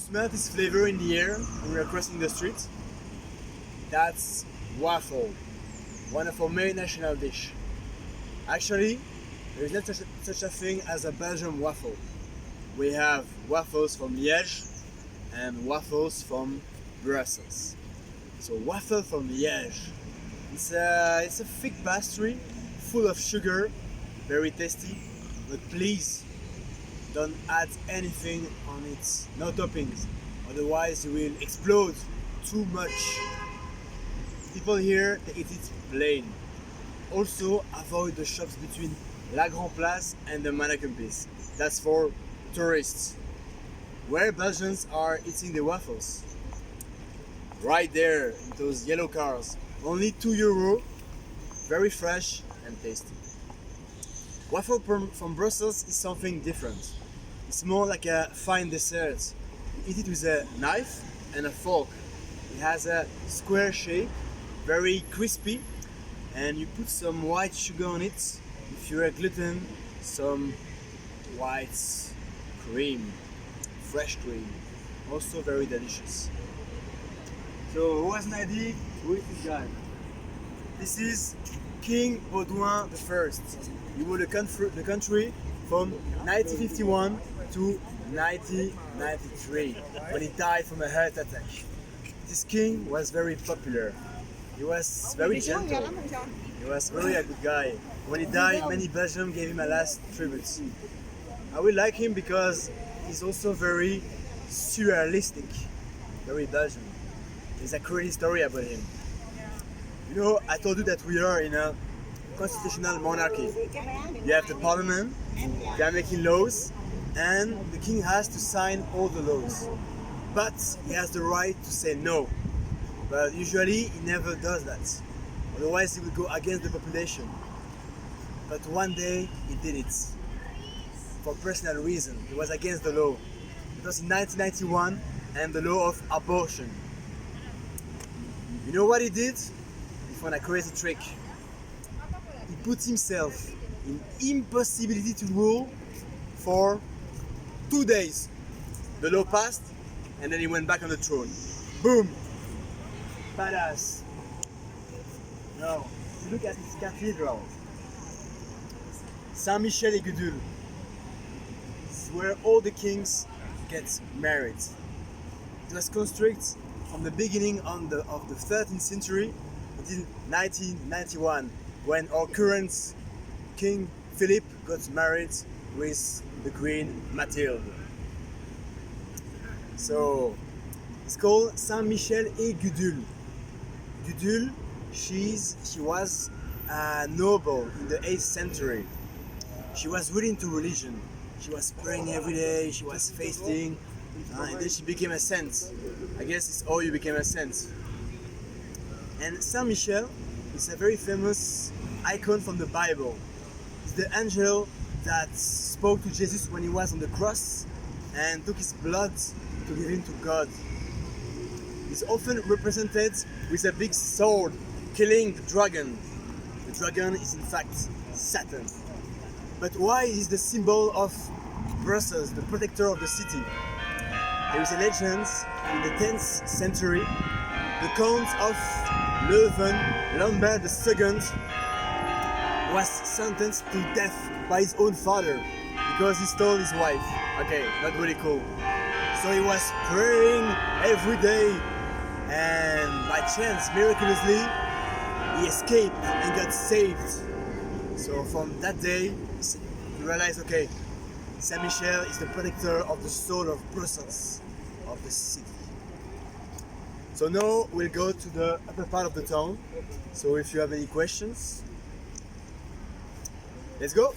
smell this flavor in the air when we are crossing the street? That's waffle, one of our main national dish. Actually, there is not such a thing as a Belgian waffle. We have waffles from Liège and waffles from Brussels. So waffle from Liège. It's a thick pastry full of sugar, very tasty, but please don't add anything on it, no toppings, otherwise you will explode too much. People here, they eat it plain. Also avoid the shops between La Grand Place and the Mannequin Piece. That's for tourists. Where Belgians are eating the waffles? Right there, in those yellow cars. Only €2, very fresh and tasty. Waffle from Brussels is something different. It's more like a fine dessert. You eat it with a knife and a fork. It has a square shape, very crispy, and you put some white sugar on it. If you're a gluten, some white cream, fresh cream, also very delicious. So who has an idea? Who is this guy? This is King Baudoin I. He ruled the country from 1951 to 1993 when he died from a heart attack. This king was very popular. He was very gentle. He was really a good guy. When he died, many Belgians gave him a last tribute. I will like him because he's also very surrealistic, very Belgian. There's a crazy story about him. You know, I told you that we are in a constitutional monarchy. You have the parliament, they are making laws, and the king has to sign all the laws. But he has the right to say no. But usually he never does that. Otherwise he will go against the population. But one day he did it. For personal reason. He was against the law. It was in 1991 and the law of abortion. You know what he did? He found a crazy trick. He put himself in impossibility to rule for 2 days. The law passed and then he went back on the throne. Boom! Badass. Now, look at this cathedral. Michel&Gudule. This is where all the kings get married. It was constructed from the beginning of the 13th century until 1991, when our current King Philip got married with the Queen Mathilde. So it's called Michel&Gudule. Gudule, she was a noble in the 8th century. She was really into religion. She was praying every day, she was fasting, and then she became a saint. I guess it's how you became a saint. And Saint Michel is a very famous icon from the Bible. It's the angel that spoke to Jesus when he was on the cross and took his blood to give him to God. He's often represented with a big sword killing the dragon. The dragon is in fact Satan. But why is the symbol of Brussels, the protector of the city? There is a legend in the 10th century. The Count of Leuven, Lambert II, was sentenced to death by his own father because he stole his wife. Okay, not really cool. So he was praying every day, and by chance, miraculously, he escaped and got saved. So from that day, you realize, okay, Saint Michel is the protector of the soul of Brussels, of the city. So now we'll go to the upper part of the town. So if you have any questions, let's go!